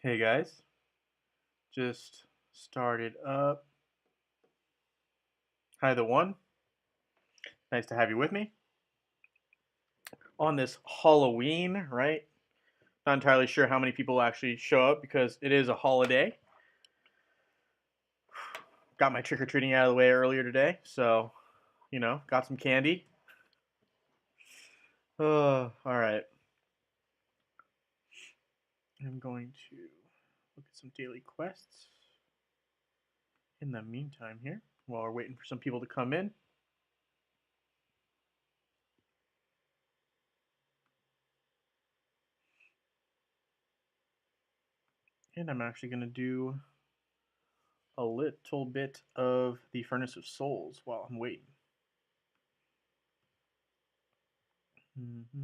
Hey guys, just started up. Hi, the one. Nice to have you with me on this Halloween, right? Not entirely sure how many people actually show up because it is a holiday. Got my trick or treating out of the way earlier today, so got some candy. All right. I'm going to look at some daily quests in the meantime here while we're waiting for some people to come in. And I'm actually going to do a little bit of the Furnace of Souls while I'm waiting. Mm-hmm.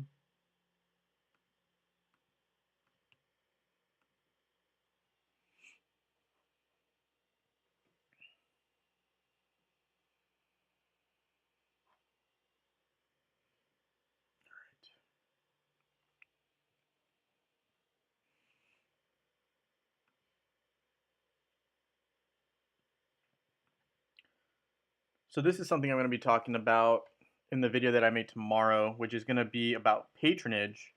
So this is something I'm going to be talking about in the video that I made tomorrow, which is going to be about patronage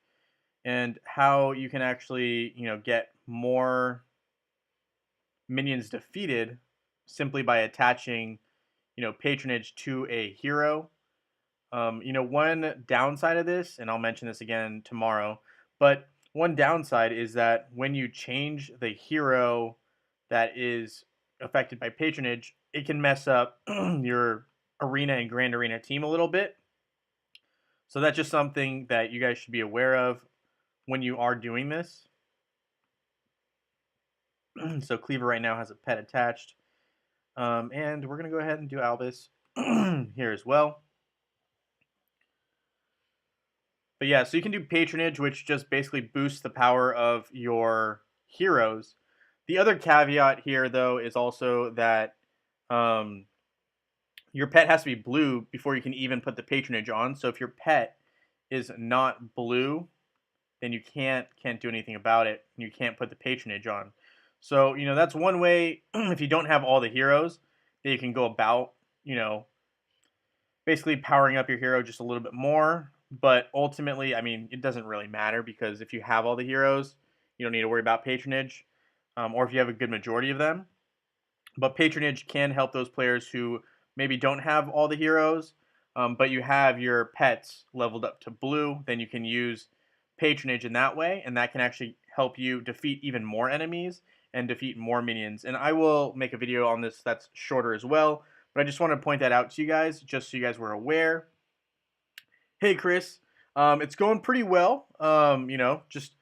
and how you can actually, get more minions defeated simply by attaching, patronage to a hero. One downside of this, and I'll mention this again tomorrow, but one downside is that when you change the hero that is affected by patronage, it can mess up your arena and grand arena team a little bit. So that's just something that you guys should be aware of when you are doing this. So Cleaver right now has a pet attached. And we're going to go ahead and do Albus here as well. But yeah, so you can do patronage, which just basically boosts the power of your heroes. The other caveat here, though, is also that um, your pet has to be blue before you can even put the patronage on. So if your pet is not blue, then you can't do anything about it. And you can't put the patronage on. So that's one way. If you don't have all the heroes, that you can go about basically powering up your hero just a little bit more. But ultimately, I mean, it doesn't really matter because if you have all the heroes, you don't need to worry about patronage, or if you have a good majority of them. But patronage can help those players who maybe don't have all the heroes, but you have your pets leveled up to blue. Then you can use patronage in that way, and that can actually help you defeat even more enemies and defeat more minions. And I will make a video on this that's shorter as well, but I just want to point that out to you guys, just so you guys were aware. Hey, Chris. It's going pretty well. Just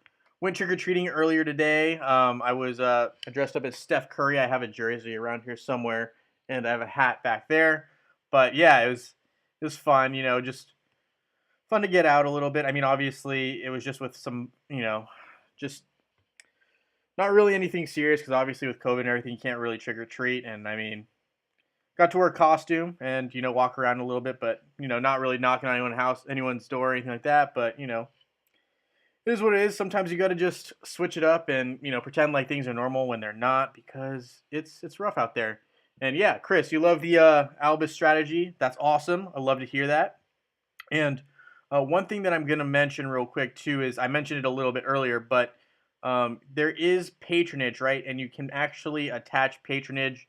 went trick-or-treating earlier today. I was dressed up as Steph Curry. I have a jersey around here somewhere, and I have a hat back there. But yeah, it was fun. Just fun to get out a little bit. I mean, obviously, it was just with some, just not really anything serious because obviously with COVID and everything, you can't really trick-or-treat. And I mean, got to wear a costume and walk around a little bit, but not really knocking on anyone's door or anything like that. But it is what it is. Sometimes you got to just switch it up and pretend like things are normal when they're not because it's rough out there. And yeah, Chris, you love the Albus strategy. That's awesome. I love to hear that. And one thing that I'm going to mention real quick too is I mentioned it a little bit earlier, but there is patronage, right? And you can actually attach patronage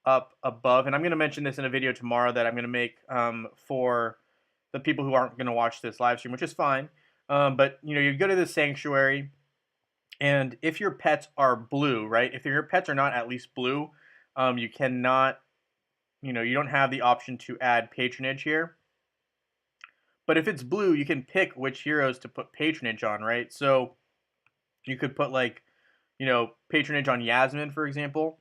up above. And I'm going to mention this in a video tomorrow that I'm going to make for the people who aren't going to watch this live stream, which is fine. But you go to the sanctuary, and if your pets are blue, right? If your pets are not at least blue, you cannot, you don't have the option to add patronage here. But if it's blue, you can pick which heroes to put patronage on, right? So you could put like, patronage on Yasmin, for example.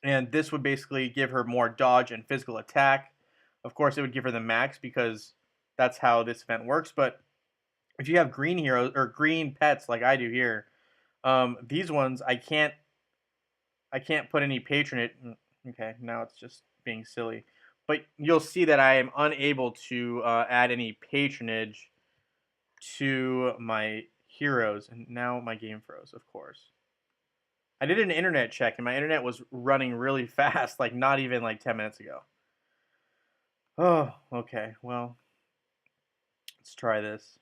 And this would basically give her more dodge and physical attack. Of course, it would give her the max because that's how this event works. But if you have green heroes or green pets like I do here, these ones I can't put any patronage. Okay, now it's just being silly. But you'll see that I am unable to add any patronage to my heroes, and now my game froze, of course. I did an internet check, and my internet was running really fast, like not even like 10 minutes ago. Oh, okay. Well, let's try this.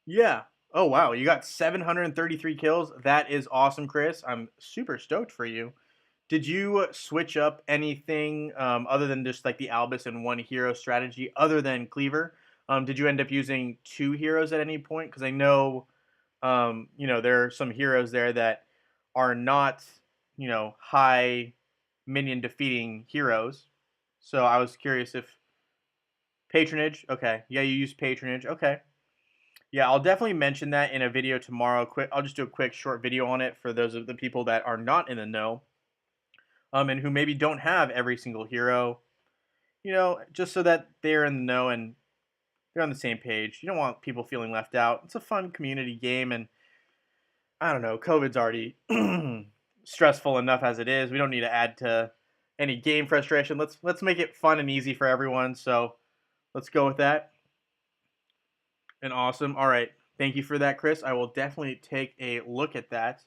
Yeah. Oh, wow. You got 733 kills. That is awesome, Chris. I'm super stoked for you. Did you switch up anything other than just like the Albus and one hero strategy, other than Cleaver? Did you end up using two heroes at any point? Because I know, there are some heroes there that are not, high minion defeating heroes. So I was curious if patronage. Okay, yeah, you use patronage. Okay, yeah, I'll definitely mention that in a video tomorrow. I'll just do a quick short video on it for those of the people that are not in the know, and who maybe don't have every single hero. Just so that they're in the know and they're on the same page. You don't want people feeling left out. It's a fun community game, and I don't know. COVID's already stressful enough as it is. We don't need to add to any game frustration. Let's make it fun and easy for everyone. So let's go with that. And awesome. All right. Thank you for that, Chris. I will definitely take a look at that.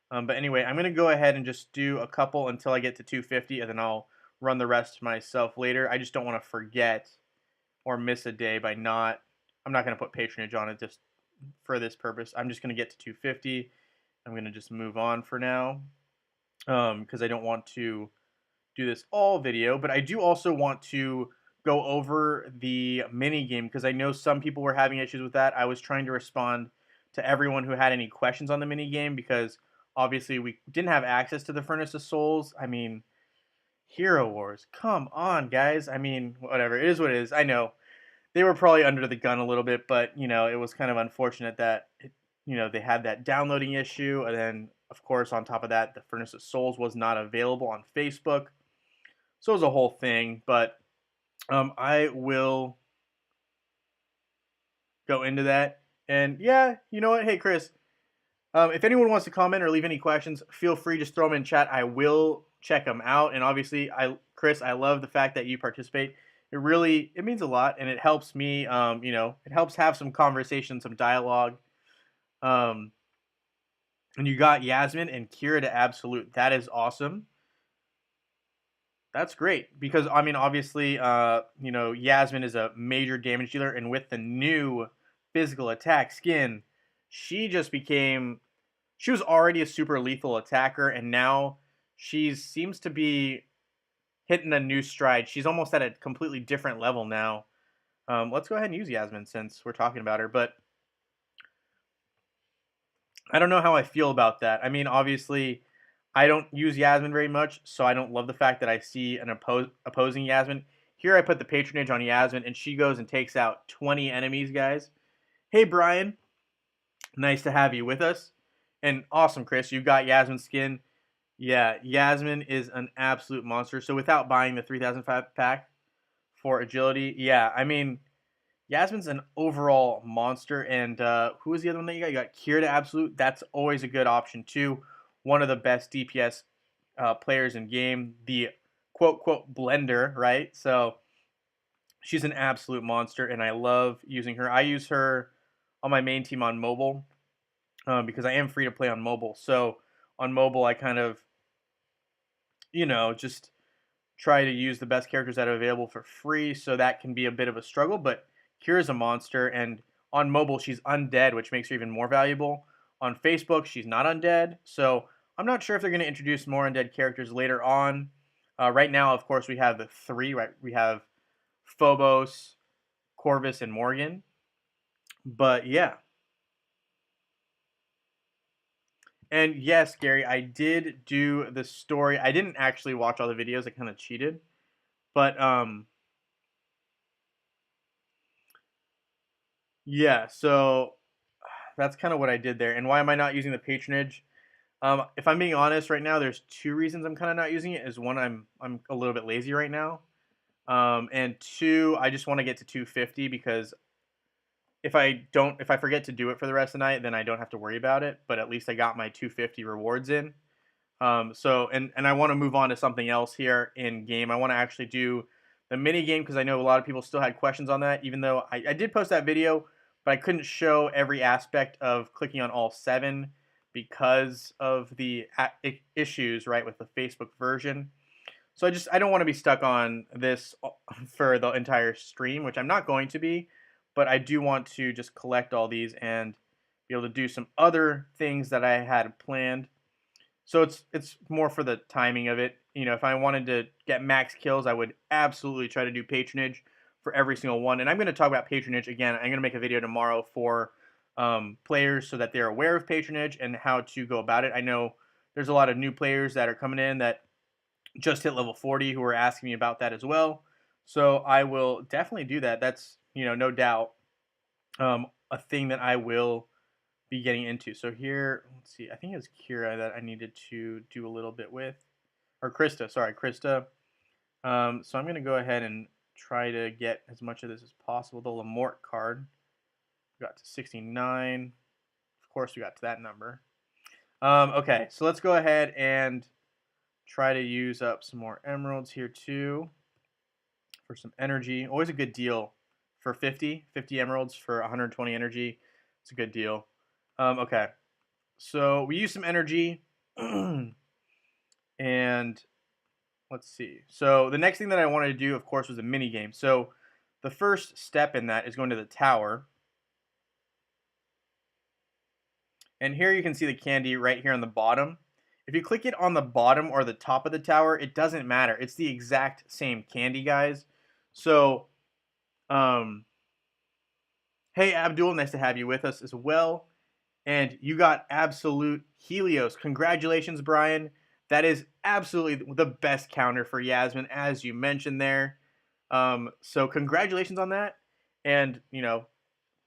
But anyway, I'm going to go ahead and just do a couple until I get to 250, and then I'll run the rest myself later. I just don't want to forget or miss a day by not. I'm not going to put patronage on it just for this purpose. I'm just going to get to 250. I'm going to just move on for now because I don't want to do this all video, but I do also want to go over the mini game because I know some people were having issues with that. I was trying to respond to everyone who had any questions on the mini game because obviously we didn't have access to the Furnace of Souls. I mean, Hero Wars, come on, guys. I mean, whatever. It is what it is. I know they were probably under the gun a little bit, but it was kind of unfortunate that they had that downloading issue, and then of course on top of that, the Furnace of Souls was not available on Facebook. So it was a whole thing, but I will go into that. And yeah, you know what? Hey, Chris, if anyone wants to comment or leave any questions, feel free, just throw them in chat. I will check them out. And obviously, Chris, I love the fact that you participate. It means a lot, and it helps me. It helps have some conversation, some dialogue. Um, and you got Yasmin and Kira to absolute. That is awesome. That's great because I mean, obviously, Yasmin is a major damage dealer, and with the new physical attack skin, she just became. She was already a super lethal attacker, and now she seems to be hitting a new stride. She's almost at a completely different level now. Let's go ahead and use Yasmin since we're talking about her, but I don't know how I feel about that. I mean, obviously, I don't use Yasmin very much, so I don't love the fact that I see an opposing Yasmin. Here I put the patronage on Yasmin, and she goes and takes out 20 enemies, guys. Hey, Brian. Nice to have you with us. And awesome, Chris. You got Yasmin skin. Yeah, Yasmin is an absolute monster. So without buying the 3005 pack for agility, yeah, I mean, Yasmin's an overall monster. And who is the other one that you got? You got Kira to absolute. That's always a good option, too. One of the best DPS players in game. The quote blender, right? So she's an absolute monster, and I love using her. I use her on my main team on mobile because I am free to play on mobile. So on mobile, I kind of, just try to use the best characters that are available for free. So that can be a bit of a struggle, but Kira's a monster, and on mobile, she's undead, which makes her even more valuable. On Facebook, she's not undead. So I'm not sure if they're going to introduce more undead characters later on. Right now, of course, we have the three, right? We have Phobos, Corvus, and Morgan. But yeah. And yes, Gary, I did do the story. I didn't actually watch all the videos. I kind of cheated. But yeah, so that's kind of what I did there. And why am I not using the patronage? If I'm being honest right now, there's two reasons I'm kind of not using it. Is one, I'm a little bit lazy right now. And two, I just want to get to 250 because if I forget to do it for the rest of the night, then I don't have to worry about it. But at least I got my 250 rewards in. So and I want to move on to something else here in game. I want to actually do the mini game because I know a lot of people still had questions on that. Even though I did post that video, but I couldn't show every aspect of clicking on all 7 because of the issues right with the Facebook version. So I don't want to be stuck on this for the entire stream, which I'm not going to be, but I do want to just collect all these and be able to do some other things that I had planned. So it's more for the timing of it. You know, if I wanted to get max kills, I would absolutely try to do patronage for every single one. And I'm going to talk about patronage again. I'm going to make a video tomorrow for players so that they're aware of patronage and how to go about it. I know there's a lot of new players that are coming in that just hit level 40 who are asking me about that as well. So I will definitely do that. That's, you know, no doubt a thing that I will be getting into. So here, let's see, I think it was Kira that I needed to do a little bit with, or Krista, sorry, Krista. So I'm going to go ahead and try to get as much of this as possible. The Lamort card, we got to 69. Of course, we got to that number. Okay, so let's go ahead and try to use up some more emeralds here too for some energy. Always a good deal for 50 emeralds for 120 energy. It's a good deal. Okay, so we use some energy, and let's see. So the next thing that I wanted to do, of course, was a mini game. So the first step in that is going to the tower. And here you can see the candy right here on the bottom. If you click it on the bottom or the top of the tower, it doesn't matter. It's the exact same candy, guys. So, hey, Abdul, nice to have you with us as well. And you got absolute Helios. Congratulations, Brian. That is absolutely the best counter for Yasmin, as you mentioned there. So congratulations on that. And, you know,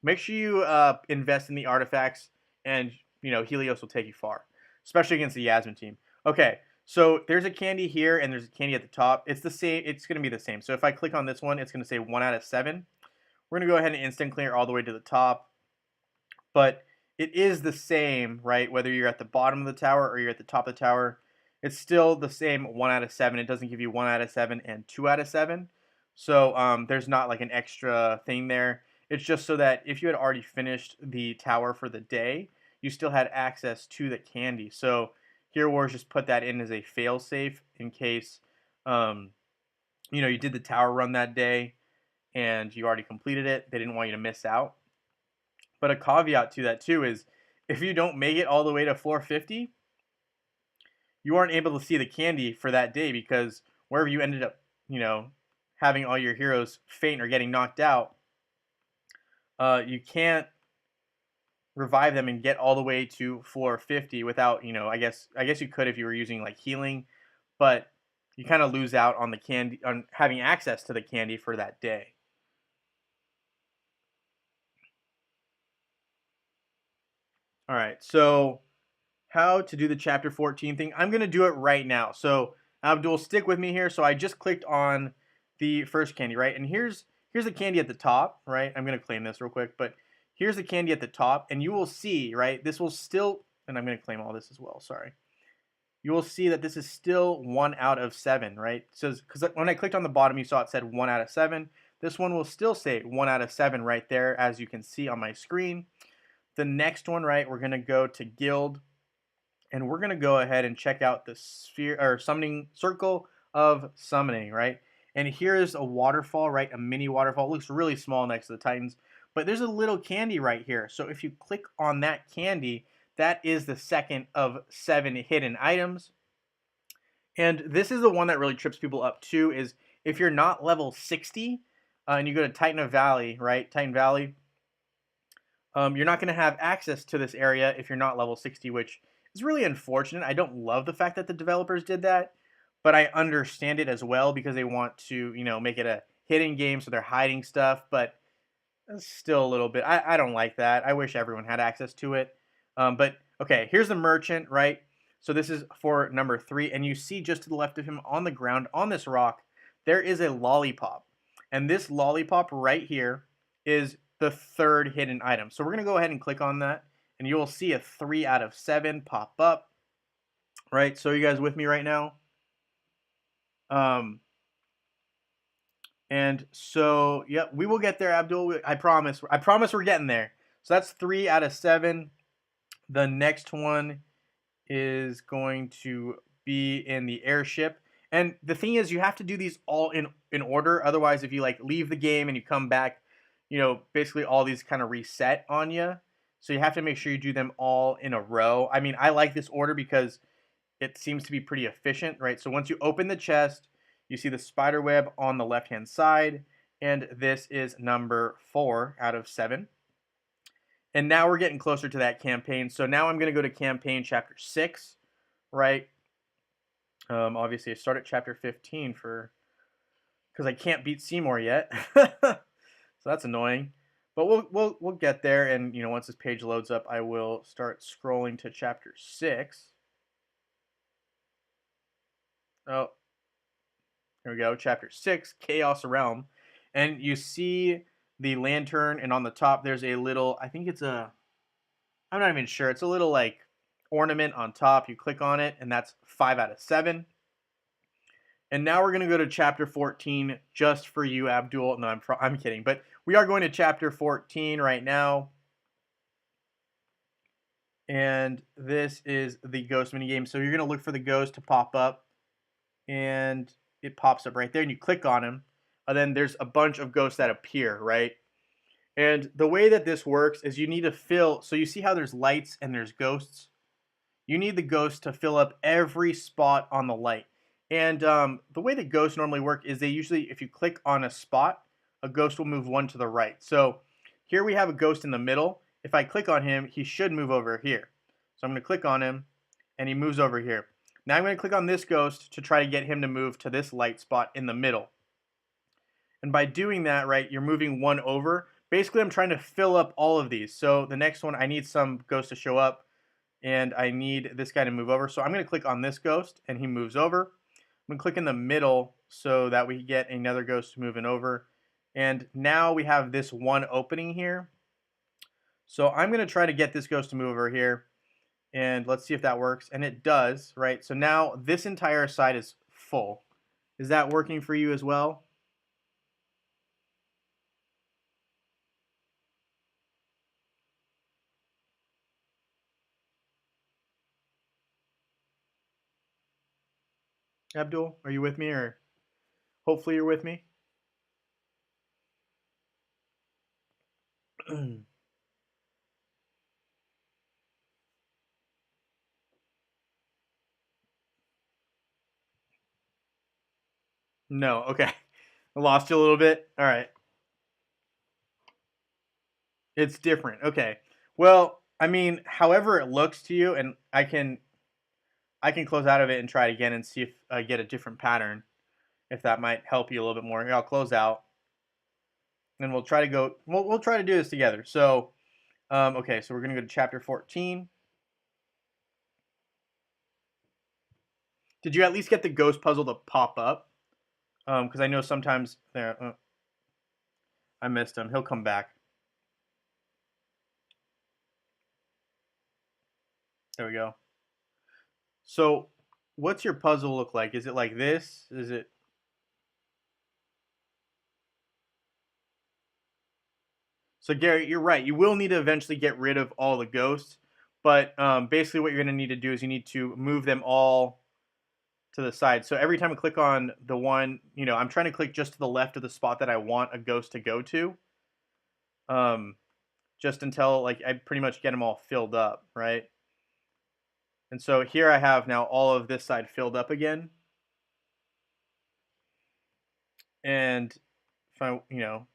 make sure you invest in the artifacts, and, you know, Helios will take you far, especially against the Yasmin team. Okay, so there's a candy here, and there's a candy at the top. It's the same. It's going to be the same. So if I click on this one, it's going to say 1 out of 7. We're going to go ahead and instant clear all the way to the top. But it is the same, right? Whether you're at the bottom of the tower or you're at the top of the tower, it's still the same 1 out of 7. It doesn't give you 1 out of 7 and 2 out of 7. So there's not like an extra thing there. It's just so that if you had already finished the tower for the day, you still had access to the candy. So Hero Wars just put that in as a fail-safe in case you know, you did the tower run that day and you already completed it. They didn't want you to miss out. But a caveat to that too is if you don't make it all the way to floor 50, you aren't able to see the candy for that day because wherever you ended up, you know, having all your heroes faint or getting knocked out, you can't revive them and get all the way to floor 50 without, you know, I guess you could if you were using like healing, but you kind of lose out on the candy, on having access to the candy for that day. All right, so how to do the chapter 14 thing. I'm going to do it right now. So Abdul, stick with me here. So I just clicked on the first candy, right? And here's the candy at the top, right? I'm going to claim this real quick, but here's the candy at the top, and you will see, right? This will still, and I'm going to claim all this as well, sorry. You will see that this is still 1 out of 7, right? So, because when I clicked on the bottom, you saw it said 1 out of 7. This one will still say 1 out of 7 right there, as you can see on my screen. The next one, right, we're going to go to Guild, and we're going to go ahead and check out the sphere or summoning circle of summoning, right? And here's a waterfall, right? A mini waterfall. It looks really small next to the Titans, but there's a little candy right here. So if you click on that candy, that is the second of 7 hidden items. And this is the one that really trips people up too, is if you're not level 60 and you go to Titan Valley, right? Titan Valley, you're not going to have access to this area if you're not level 60, which is really unfortunate. I don't love the fact that the developers did that, but I understand it as well because they want to, you know, make it a hidden game, so they're hiding stuff, but it's still a little bit, I don't like that. I wish everyone had access to it. But okay, here's the merchant, right? So this is for number 3, and you see just to the left of him on the ground on this rock, there is a lollipop. And this lollipop right here is the third hidden item. So we're going to go ahead and click on that, and you will see a 3 out of 7 pop up, right? So you guys with me right now? Um, and so, yep, we will get there, Abdul. I promise. I promise we're getting there. So that's 3 out of 7. The next one is going to be in the airship. And the thing is, you have to do these all in order. Otherwise, if you like leave the game and you come back, basically all these kind of reset on you. So you have to make sure you do them all in a row. I mean, I like this order because it seems to be pretty efficient, right? So once you open the chest, you see the spider web on the left-hand side, and this is number 4 out of 7. And now we're getting closer to that campaign. So now I'm going to go to campaign chapter 6, right? Obviously, I start at chapter 15 because I can't beat Seymour yet. So that's annoying. But we'll get there, and once this page loads up, I will start scrolling to chapter 6. Oh, here we go, chapter 6, Chaos Realm. And you see the lantern, and on the top there's a little, I think I'm not even sure, it's a little like ornament on top. You click on it, and that's 5 out of 7. And now we're going to go to chapter 14 just for you, Abdul. No, I'm kidding. But we are going to chapter 14 right now. And this is the ghost minigame. So you're going to look for the ghost to pop up. And it pops up right there. And you click on him. And then there's a bunch of ghosts that appear, right? And the way that this works is you need to fill. So you see how there's lights and there's ghosts? You need the ghost to fill up every spot on the light. And the way that ghosts normally work is they usually, if you click on a spot, a ghost will move one to the right. So here we have a ghost in the middle. If I click on him, he should move over here. So I'm going to click on him, and he moves over here. Now I'm going to click on this ghost to try to get him to move to this light spot in the middle. And by doing that, right, you're moving one over. Basically, I'm trying to fill up all of these. So the next one, I need some ghost to show up, and I need this guy to move over. So I'm going to click on this ghost, and he moves over. I'm going to click in the middle so that we get another ghost moving over. And now we have this one opening here. So I'm going to try to get this ghost to move over here. And let's see if that works. And it does, right? So now this entire side is full. Is that working for you as well? Abdul, are you with me, or hopefully you're with me? No, okay. I lost you a little bit. All right. It's different. Okay. Well, I mean, however it looks to you, and I can close out of it and try it again and see if I get a different pattern, if that might help you a little bit more. Here, I'll close out, and we'll try to go. We'll try to do this together. So, okay, so we're gonna go to chapter 14. Did you at least get the ghost puzzle to pop up? Because I know sometimes there. I missed him. He'll come back. There we go. So, what's your puzzle look like? Is it like this? Is it? So Gary, you're right. You will need to eventually get rid of all the ghosts, but basically what you're going to need to do is you need to move them all to the side. So every time I click on the one, I'm trying to click just to the left of the spot that I want a ghost to go to, um, just until like I pretty much get them all filled up, right? And so here I have now all of this side filled up again, and if I, of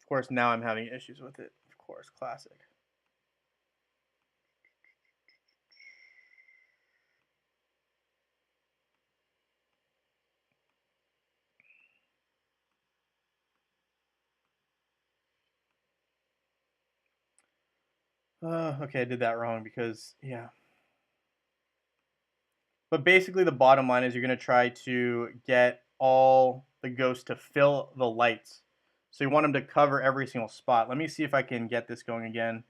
course now I'm having issues with it. Of course, classic. Okay, I did that wrong because, yeah. But basically, the bottom line is you're going to try to get all the ghosts to fill the lights. So you want them to cover every single spot. Let me see if I can get this going again.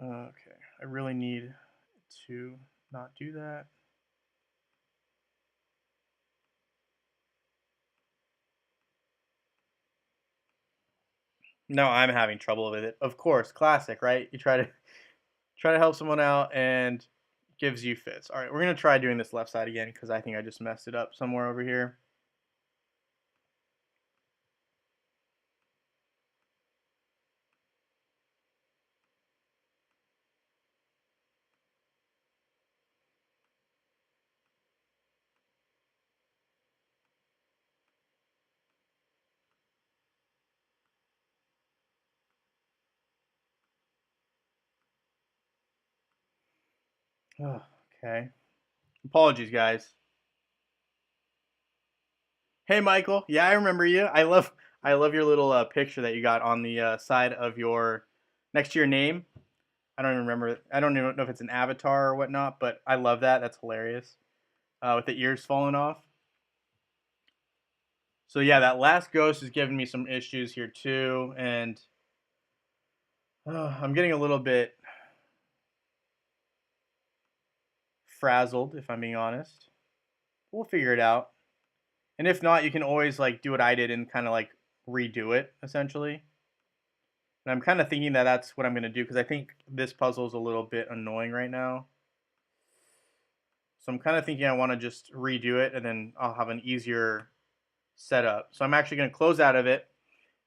Okay, I really need to not do that. No, I'm having trouble with it. Of course, classic, right? You try to help someone out and gives you fits. All right, we're gonna try doing this left side again because I think I just messed it up somewhere over here. Oh, okay. Apologies, guys. Hey, Michael. Yeah, I remember you. I love your little picture that you got on the side of your next to your name. I don't even remember. I don't even know if it's an avatar or whatnot, but I love that. That's hilarious. With the ears falling off. So yeah, that last ghost is giving me some issues here too, and I'm getting a little bit frazzled, if I'm being honest. We'll figure it out. And if not, you can always like do what I did and kind of like redo it essentially. And I'm kind of thinking that that's what I'm going to do because I think this puzzle is a little bit annoying right now. So I'm kind of thinking I want to just redo it and then I'll have an easier setup. So I'm actually going to close out of it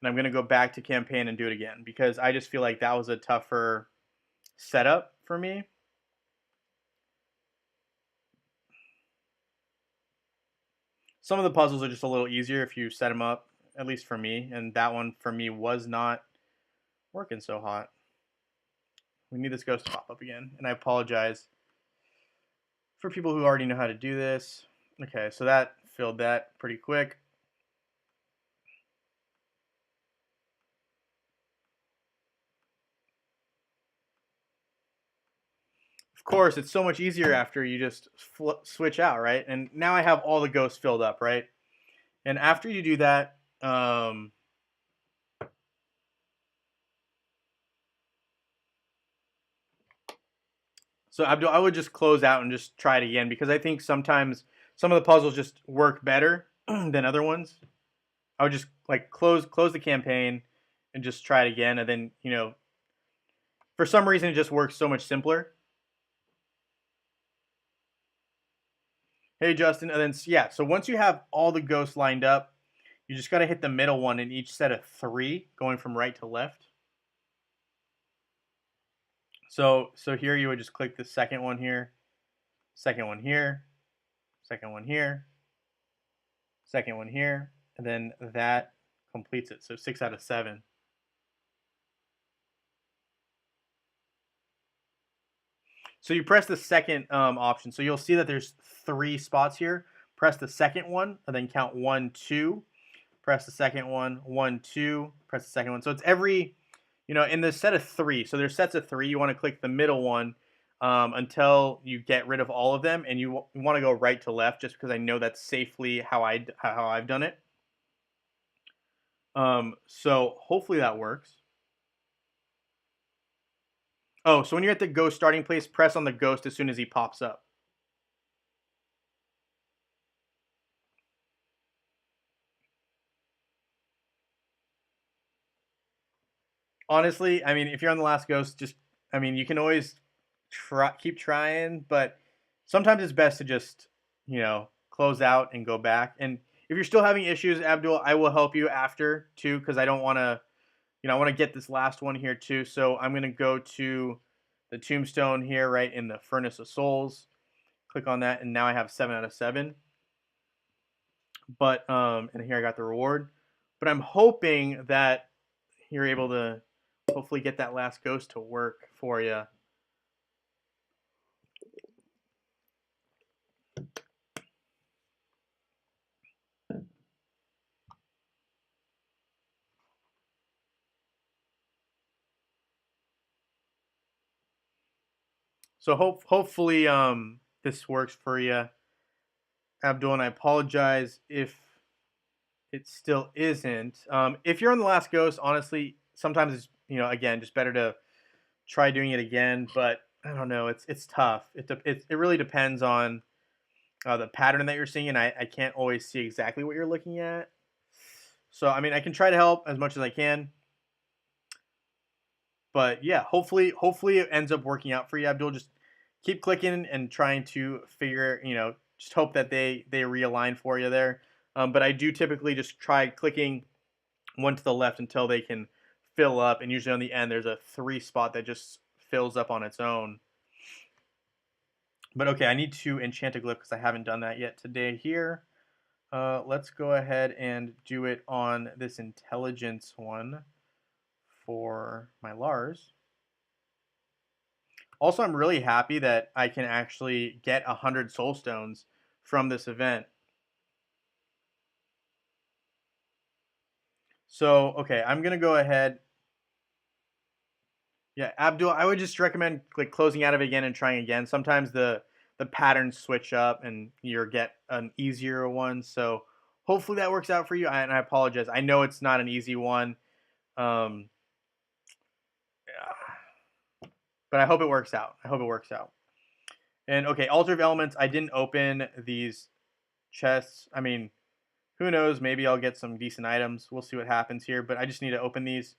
and I'm going to go back to campaign and do it again because I just feel like that was a tougher setup for me. Some of the puzzles are just a little easier if you set them up, at least for me, and that one for me was not working so hot. We need this ghost to pop up again, and I apologize for people who already know how to do this. Okay, so that filled that pretty quick. Of course, it's so much easier after you just switch out, right? And now I have all the ghosts filled up, right? And after you do that, so Abdul, I would just close out and just try it again because I think sometimes some of the puzzles just work better than other ones. I would just like close the campaign and just try it again, and then for some reason it just works so much simpler. Hey Justin, and then yeah, so once you have all the ghosts lined up, you just got to hit the middle one in each set of three, going from right to left. So here you would just click the second one here, second one here, second one here, second one here, and then that completes it. So 6 out of 7. So you press the second option. So you'll see that there's 3 spots here. Press the second one, and then count 1, 2. Press the second one, 1, 2. Press the second one. So it's every, in the set of 3. So there's sets of 3. You want to click the middle one until you get rid of all of them, and you want to go right to left, just because I know that's safely how I've done it. So hopefully that works. Oh, so when you're at the ghost starting place, press on the ghost as soon as he pops up. Honestly, I mean, if you're on the last ghost, just I mean, you can always keep trying, but sometimes it's best to just close out and go back. And if you're still having issues, Abdul, I will help you after too, because I don't want to, I want to get this last one here too. So I'm gonna go to the tombstone here, right in the furnace of souls. Click on that, and now I have 7 out of 7. But and here I got the reward. But I'm hoping that you're able to hopefully get that last ghost to work for you. So hopefully this works for you, Abdul. And I apologize if it still isn't. If you're on the last ghost, honestly, sometimes it's again just better to try doing it again. But I don't know, it's tough. It really depends on the pattern that you're seeing, and I can't always see exactly what you're looking at. So I mean, I can try to help as much as I can. But yeah, hopefully it ends up working out for you, Abdul. Just keep clicking and trying to figure, just hope that they realign for you there. But I do typically just try clicking one to the left until they can fill up, and usually on the end there's a 3 spot that just fills up on its own. But okay, I need to enchant a glyph because I haven't done that yet today here. Let's go ahead and do it on this intelligence one for my Lars. Also, I'm really happy that I can actually get 100 soul stones from this event. So, okay, I'm gonna go ahead. Yeah, Abdul, I would just recommend like closing out of it again and trying again. Sometimes the patterns switch up and you get an easier one. So hopefully that works out for you. And I apologize. I know it's not an easy one, um, but I hope it works out. I hope it works out. And okay, Altar of Elements. I didn't open these chests. I mean, who knows? Maybe I'll get some decent items. We'll see what happens here. But I just need to open these.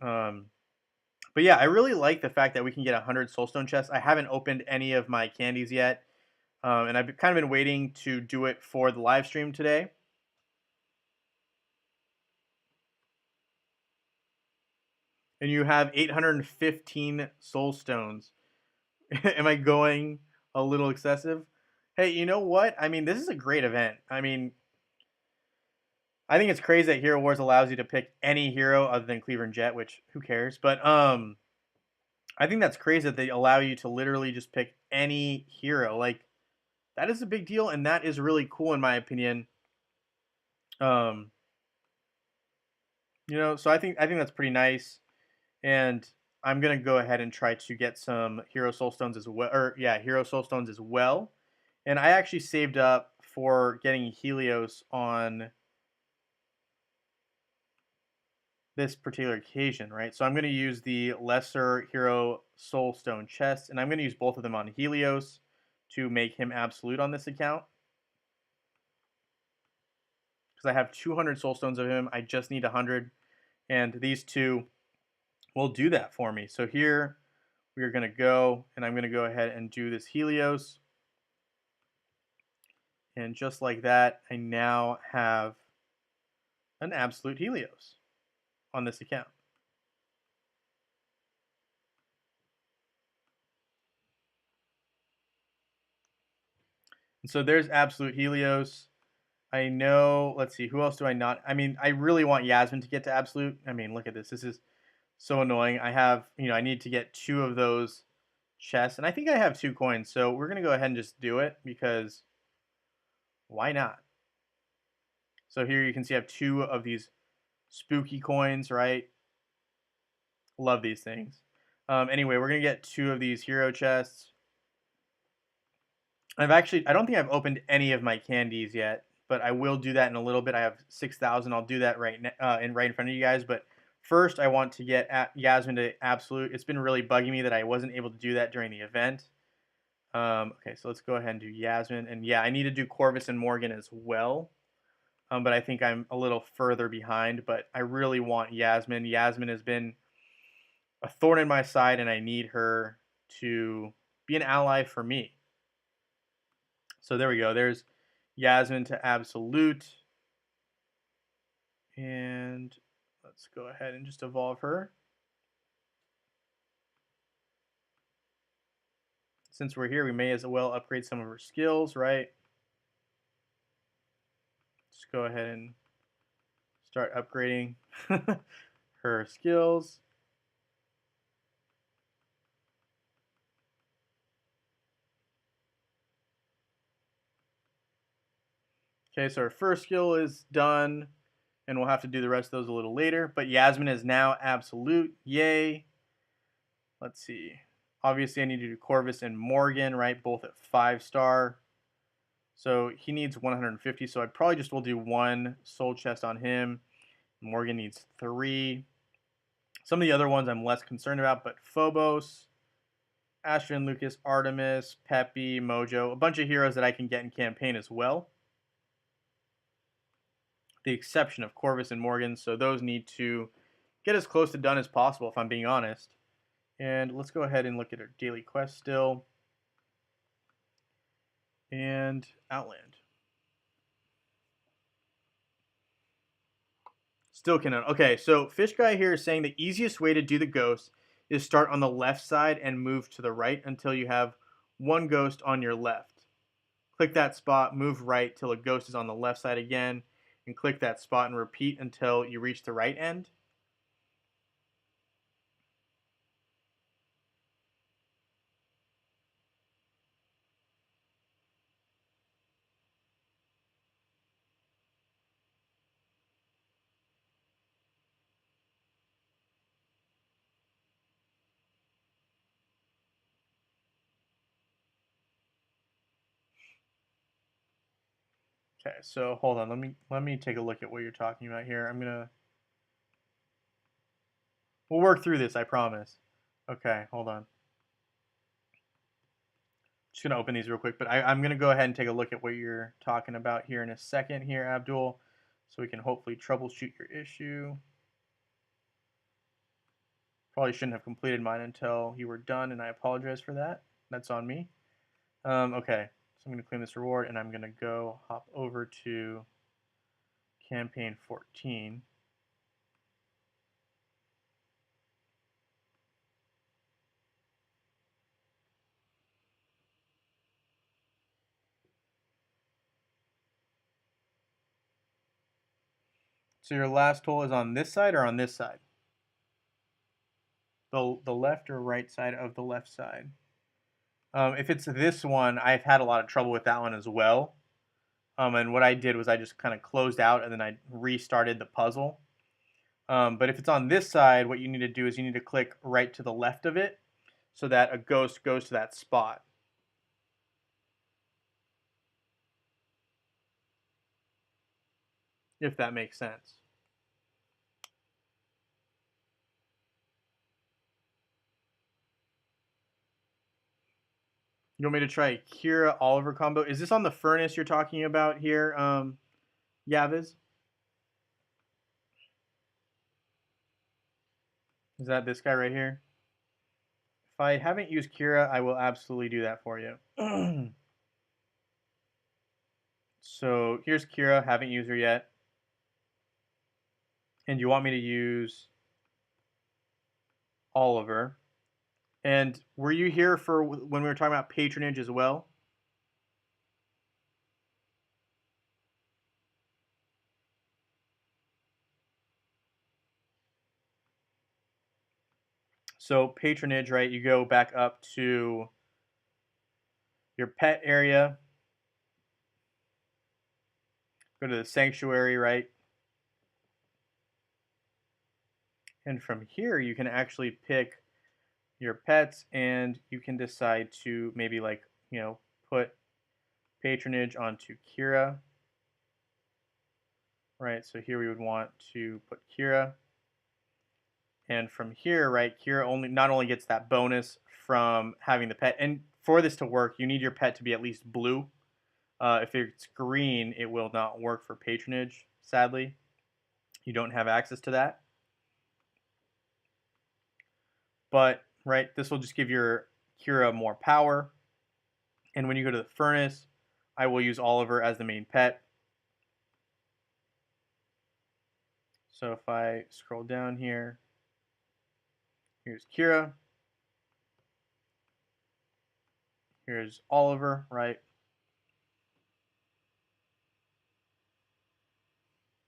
Um, but yeah, I really like the fact that we can get 100 Soulstone chests. I haven't opened any of my candies yet. And I've kind of been waiting to do it for the live stream today. And you have 815 soul stones. Am I going a little excessive? Hey, you know what? I mean, this is a great event. I mean, I think it's crazy that Hero Wars allows you to pick any hero other than Cleaver and Jet, which who cares? But I think that's crazy that they allow you to literally just pick any hero. Like that is a big deal, and that is really cool in my opinion. Um, so I think that's pretty nice, and I'm gonna go ahead and try to get some Hero Soul Stones as well, or yeah, Hero Soul Stones as well. And I actually saved up for getting Helios on this particular occasion, right? So I'm going to use the Lesser Hero Soul Stone chest, and I'm going to use both of them on Helios to make him absolute on this account. Because I have 200 Soul Stones of him, I just need 100, and these two will do that for me. So here we are going to go, and I'm going to go ahead and do this Helios. And just like that, I now have an absolute Helios on this account. And so there's absolute Helios. I know, let's see, who else do I not? I mean, I really want Yasmin to get to absolute. I mean, look at this. This is so annoying. I have, I need to get 2 of those chests, and I think I have 2 coins. So we're going to go ahead and just do it because why not? So here you can see I have 2 of these spooky coins, right? Love these things. Anyway, we're going to get 2 of these hero chests. I don't think I've opened any of my candies yet, but I will do that in a little bit. I have 6,000. I'll do that right in front of you guys. But first, I want to get Yasmin to absolute. It's been really bugging me that I wasn't able to do that during the event. Okay, so let's go ahead and do Yasmin. And yeah, I need to do Corvus and Morgan as well. But I think I'm a little further behind. But I really want Yasmin. Yasmin has been a thorn in my side, and I need her to be an ally for me. So there we go. There's Yasmin to absolute. And let's go ahead and just evolve her. Since we're here, we may as well upgrade some of her skills, right? Just go ahead and start upgrading her skills. Okay, so our first skill is done, and we'll have to do the rest of those a little later. But Yasmin is now absolute. Yay. Let's see. Obviously, I need to do Corvus and Morgan, right? Both at 5-star. So he needs 150, so I probably just will do 1 soul chest on him. Morgan needs 3. Some of the other ones I'm less concerned about, but Phobos, Astrid, Lucas, Artemis, Peppy, Mojo, a bunch of heroes that I can get in campaign as well. The exception of Corvus and Morgan, so those need to get as close to done as possible, if I'm being honest. And let's go ahead and look at our daily quest still. And Outland. Still cannot. Okay, so Fish Guy here is saying the easiest way to do the ghost is start on the left side and move to the right until you have 1 ghost on your left. Click that spot, move right till a ghost is on the left side again, and click that spot and repeat until you reach the right end. Okay, so hold on, let me take a look at what you're talking about here. We'll work through this, I promise. Okay, hold on. Just gonna open these real quick, but I'm gonna go ahead and take a look at what you're talking about here in a second here, Abdul, so we can hopefully troubleshoot your issue. Probably shouldn't have completed mine until you were done, and I apologize for that. That's on me. Okay, so I'm gonna claim this reward, and I'm gonna go hop over to campaign 14. So your last toll is on this side or on this side? The left or right side of the left side? If it's this one, I've had a lot of trouble with that one as well. And what I did was I just kind of closed out and then I restarted the puzzle. But if it's on this side, what you need to do is you need to click right to the left of it so that a ghost goes to that spot. If that makes sense. You want me to try Kira Oliver combo? Is this on the furnace you're talking about here, Yaviz? Is that this guy right here? If I haven't used Kira, I will absolutely do that for you. So here's Kira, haven't used her yet. And you want me to use Oliver. And were you here for when we were talking about patronage as well? So patronage, right? You go back up to your pet area, go to the sanctuary, right? And from here, you can actually pick your pets and you can decide to maybe like, put patronage onto Kira, right? So here we would want to put Kira. And from here, right, Kira not only gets that bonus from having the pet, and for this to work, you need your pet to be at least blue. If it's green, it will not work for patronage, sadly. You don't have access to that. But, right, this will just give your Kira more power. And when you go to the furnace, I will use Oliver as the main pet. So if I scroll down here, here's Kira. Here's Oliver, right?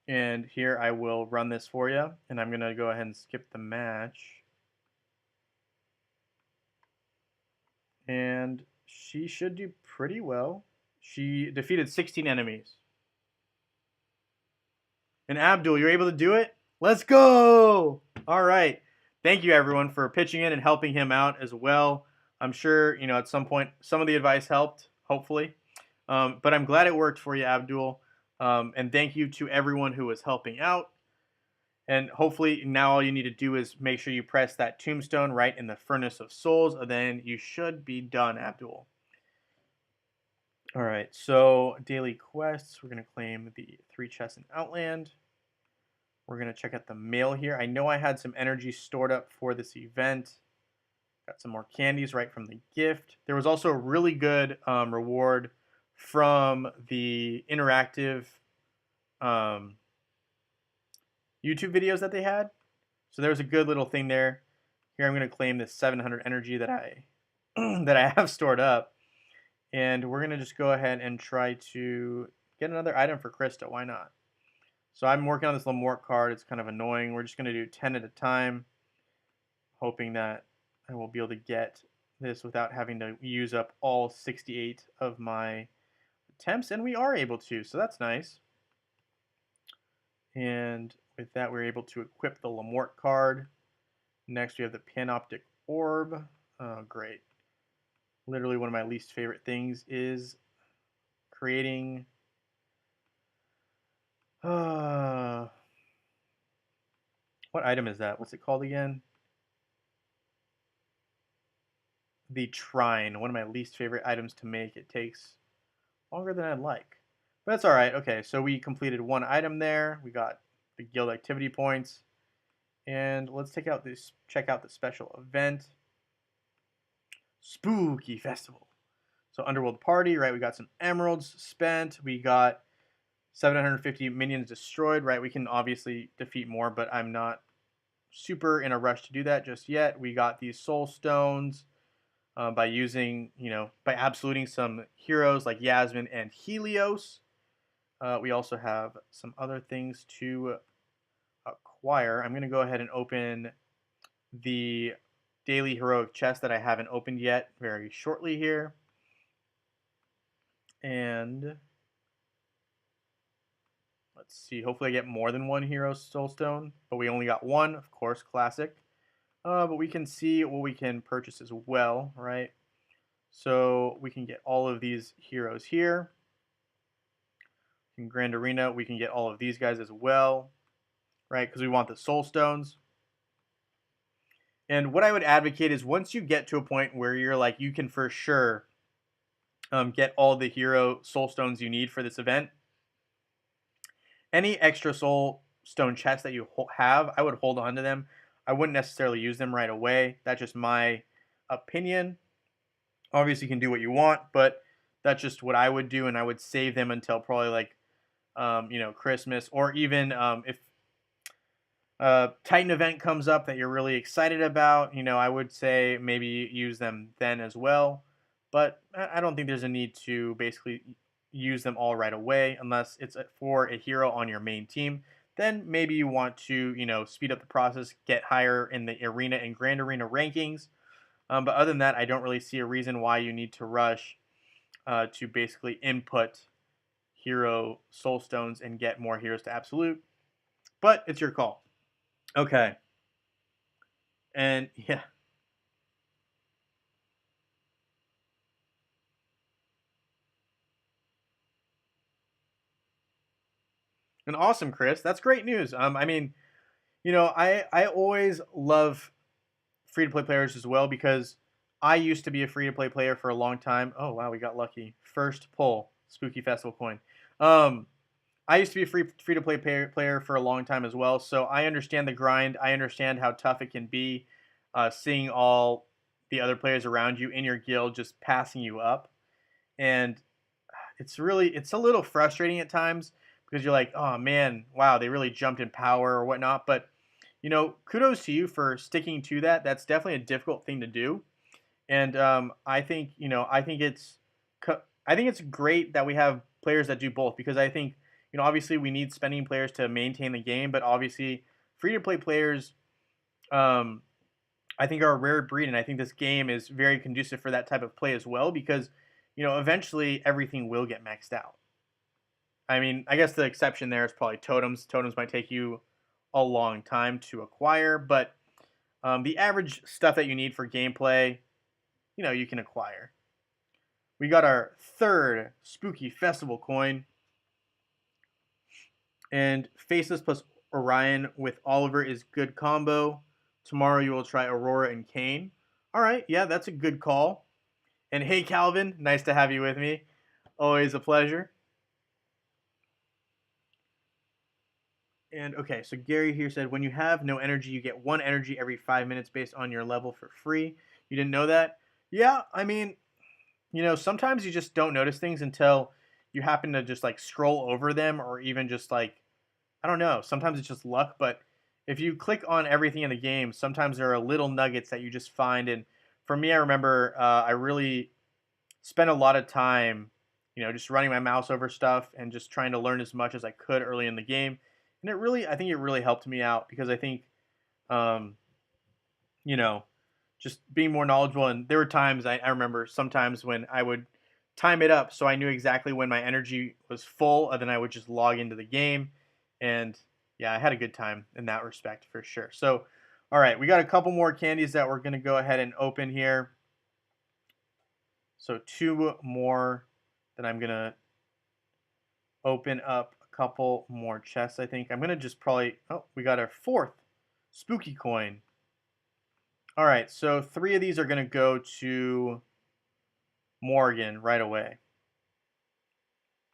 And here I will run this for you, and I'm going to go ahead and skip the match. And she should do pretty well. She defeated 16 enemies. And Abdul, you're able to do it? Let's go! All right. Thank you, everyone, for pitching in and helping him out as well. I'm sure, at some point, some of the advice helped, hopefully. But I'm glad it worked for you, Abdul. And thank you to everyone who was helping out. And hopefully now all you need to do is make sure you press that tombstone right in the Furnace of Souls, and then you should be done, Abdul. All right, so daily quests. We're going to claim the 3 chests in Outland. We're going to check out the mail here. I know I had some energy stored up for this event. Got some more candies right from the gift. There was also a really good reward from the interactive YouTube videos that they had. So there was a good little thing there. Here I'm going to claim this 700 energy that I that I have stored up. And we're going to just go ahead and try to get another item for Krista. Why not? So I'm working on this Lamort card. It's kind of annoying. We're just going to do 10 at a time, hoping that I will be able to get this without having to use up all 68 of my attempts. And we are able to, so that's nice. And with that, we're able to equip the Lamort card. Next, we have the Panoptic Orb. Oh, great. Literally one of my least favorite things is creating what item is that? What's it called again? The Trine, one of my least favorite items to make. It takes longer than I'd like. But that's alright. Okay, so we completed one item there. We got the guild activity points. And let's check out the special event. Spooky Festival. So Underworld Party, right? We got some emeralds spent. We got 750 minions destroyed, right? We can obviously defeat more, but I'm not super in a rush to do that just yet. We got these soul stones by using, by absoluting some heroes like Yasmin and Helios. We also have some other things to acquire. I'm going to go ahead and open the daily heroic chest that I haven't opened yet very shortly here. And let's see, hopefully I get more than one hero soulstone, but we only got one, of course, classic. But we can see what we can purchase as well, right? So we can get all of these heroes here. In Grand Arena, we can get all of these guys as well, right? Because we want the soul stones. And what I would advocate is once you get to a point where you're like, you can for sure get all the hero soul stones you need for this event, any extra soul stone chests that you have, I would hold on to them. I wouldn't necessarily use them right away. That's just my opinion. Obviously, you can do what you want, but that's just what I would do, and I would save them until probably like, Christmas, or even if Titan event comes up that you're really excited about, I would say maybe use them then as well. But I don't think there's a need to basically use them all right away unless it's for a hero on your main team. Then maybe you want to, speed up the process, get higher in the arena and grand arena rankings. But other than that, I don't really see a reason why you need to rush to basically input hero soul stones and get more heroes to absolute. But it's your call. Okay. And yeah. And awesome, Chris. That's great news. I always love free to play players as well because I used to be a free to play player for a long time. Oh wow, we got lucky. First pull, Spooky Festival coin. I used to be a free to play player for a long time as well, so I understand the grind. I understand how tough it can be, seeing all the other players around you in your guild just passing you up, and it's a little frustrating at times because you're like, oh man, wow, they really jumped in power or whatnot. But kudos to you for sticking to that. That's definitely a difficult thing to do, and I think I think it's great that we have players that do both because I think Obviously we need spending players to maintain the game, but obviously free to play players, um, I think are a rare breed, and I think this game is very conducive for that type of play as well because eventually everything will get maxed out. I mean, I guess the exception there is probably totems. Totems might take you a long time to acquire, but the average stuff that you need for gameplay, you can acquire. We got our third spooky festival coin, and Faceless plus Orion with Oliver is good combo. Tomorrow you will try Aurora and Kane. All right, yeah, that's a good call. And hey, Calvin, nice to have you with me. Always a pleasure. And okay, so Gary here said, when you have no energy, you get 1 energy every 5 minutes based on your level for free. You didn't know that? Yeah, I mean, sometimes you just don't notice things until you happen to just like scroll over them or even just like, I don't know, sometimes it's just luck, but if you click on everything in the game, sometimes there are little nuggets that you just find. And for me, I remember I really spent a lot of time, just running my mouse over stuff and just trying to learn as much as I could early in the game. And I think it really helped me out because I think, um, you know, just being more knowledgeable. And there were times I remember sometimes when I would time it up so I knew exactly when my energy was full, and then I would just log into the game. And yeah, I had a good time in that respect for sure. So, all right, we got a couple more candies that we're going to go ahead and open here. So, two more that I'm going to open up a couple more chests, I think. I'm going to just probably, oh, we got our fourth spooky coin. All right, so 3 of these are going to go to Morgan right away.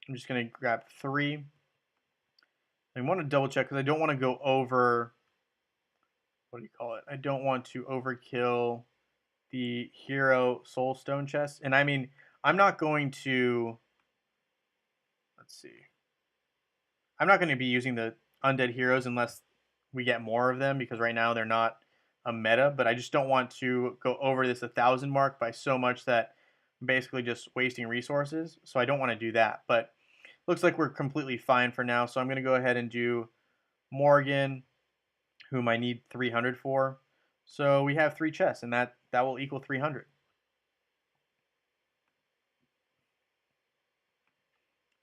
I'm just going to grab 3. I want to double check because I don't want to go over, what do you call it? I don't want to overkill the hero soul stone chest. And I mean, I'm not going to, let's see. I'm not going to be using the undead heroes unless we get more of them because right now they're not a meta, but I just don't want to go over this 1,000 mark by so much that I'm basically just wasting resources. So I don't want to do that, but looks like we're completely fine for now. So I'm going to go ahead and do Morgan, whom I need 300 for. So we have 3 chests, and that will equal 300.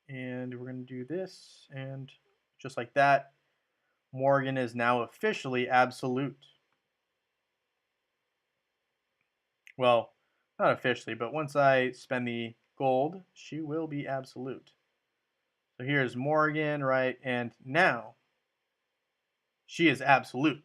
And we're going to do this, and just like that, Morgan is now officially absolute. Well, not officially, but once I spend the gold, she will be absolute. So here's Morgan, right? And now she is absolute.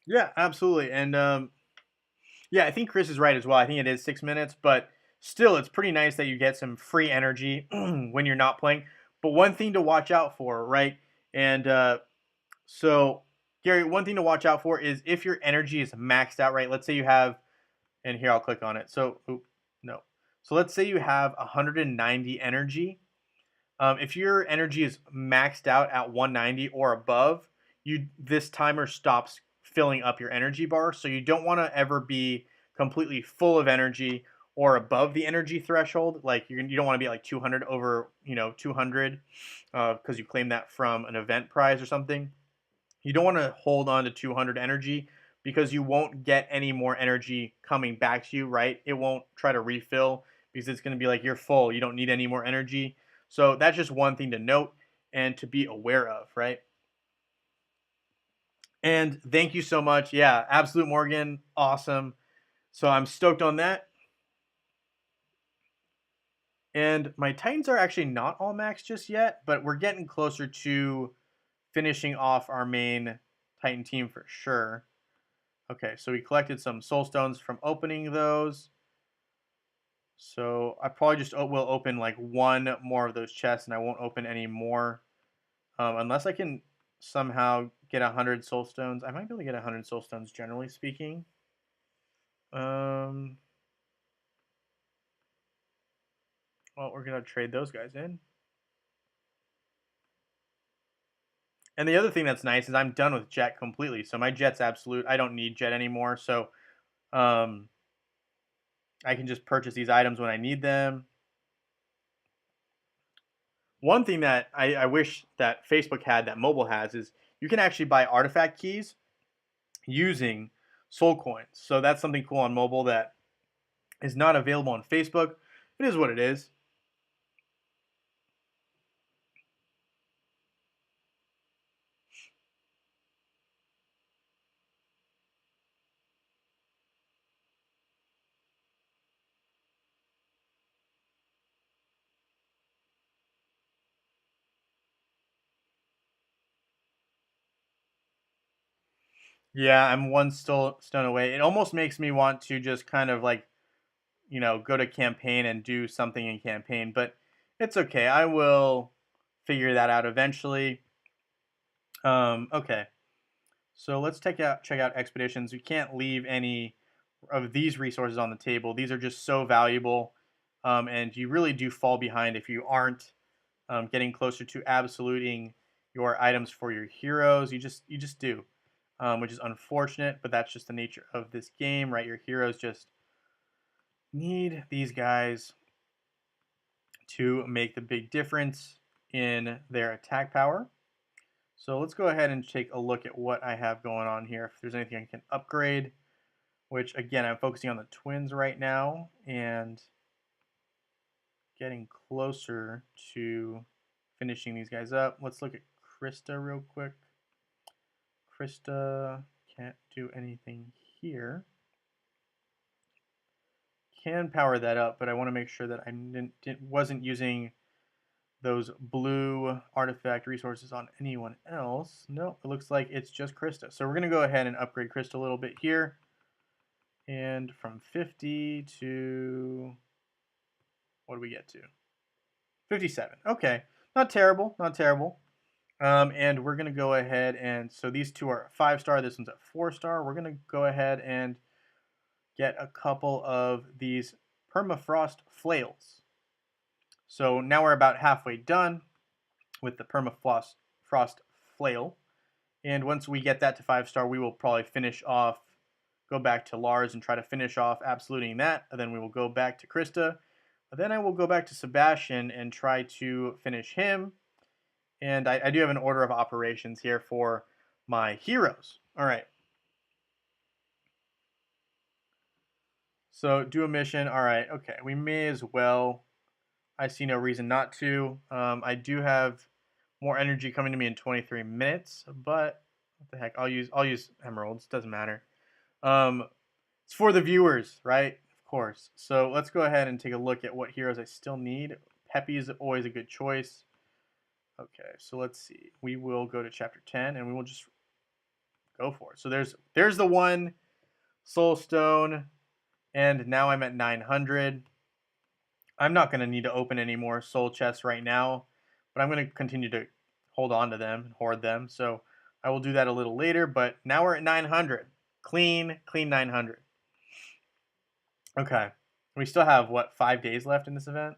Yeah, absolutely. And yeah, I think Chris is right as well. I think it is 6 minutes, but still, it's pretty nice that you get some free energy when you're not playing. But one thing to watch out for, right? And so, Gary, one thing to watch out for is if your energy is maxed out, right? Let's say you have, and here I'll click on it. So, no. So let's say you have 190 energy. If your energy is maxed out at 190 or above, this timer stops filling up your energy bar. So you don't want to ever be completely full of energy or above the energy threshold. Like you don't want to be like 200 over 200 because you claim that from an event prize or something. You don't want to hold on to 200 energy because you won't get any more energy coming back to you, right? It won't try to refill because it's going to be like you're full. You don't need any more energy. So that's just one thing to note and to be aware of, right? And thank you so much. Yeah, Absolute Morgan, awesome. So I'm stoked on that. And my Titans are actually not all max just yet, but we're getting closer to finishing off our main Titan team for sure. Okay, so we collected some soul stones from opening those. So I probably just will open like one more of those chests, and I won't open any more unless I can somehow get 100 soul stones. I might be able to get 100 soul stones, generally speaking. Well, we're gonna trade those guys in. And the other thing that's nice is I'm done with Jet completely. So my Jet's absolute. I don't need Jet anymore. So um, I can just purchase these items when I need them. One thing that I wish that Facebook had that mobile has is you can actually buy artifact keys using soul coins. So that's something cool on mobile that is not available on Facebook. It is what it is. Yeah, I'm one stone away. It almost makes me want to just kind of like, go to campaign and do something in campaign, but it's okay. I will figure that out eventually. Okay. So let's check out expeditions. We can't leave any of these resources on the table. These are just so valuable, and you really do fall behind if you aren't getting closer to absoluting your items for your heroes. You just do, which is unfortunate, but that's just the nature of this game, right? Your heroes just need these guys to make the big difference in their attack power. So let's go ahead and take a look at what I have going on here. If there's anything I can upgrade, which again, I'm focusing on the twins right now and getting closer to finishing these guys up. Let's look at Krista real quick. Krista can't do anything here. Can power that up, but I want to make sure that I wasn't using those blue artifact resources on anyone else. No, it looks like it's just Krista. So we're going to go ahead and upgrade Krista a little bit here. And from 50 to, what do we get to? 57. Okay, not terrible, not terrible. And we're going to go ahead and, so these two are 5-star, this one's a 4-star. We're going to go ahead and get a couple of these permafrost flails. So now we're about halfway done with the permafrost flail. And once we get that to 5-star, we will probably finish off, go back to Lars and try to finish off absoluting that. And then we will go back to Krista. Then I will go back to Sebastian and try to finish him. And I do have an order of operations here for my heroes. All right. So do a mission. All right. Okay. We may as well. I see no reason not to. I do have more energy coming to me in 23 minutes, but what the heck? I'll use emeralds. Doesn't matter. It's for the viewers, right? Of course. So let's go ahead and take a look at what heroes I still need. Peppy is always a good choice. Okay, so let's see. We will go to chapter 10 and we will just go for it. So there's the one soul stone, and now I'm at 900. I'm not going to need to open any more soul chests right now, but I'm going to continue to hold on to them and hoard them. So I will do that a little later, but now we're at 900. Clean 900. Okay. We still have, what, 5 days left in this event?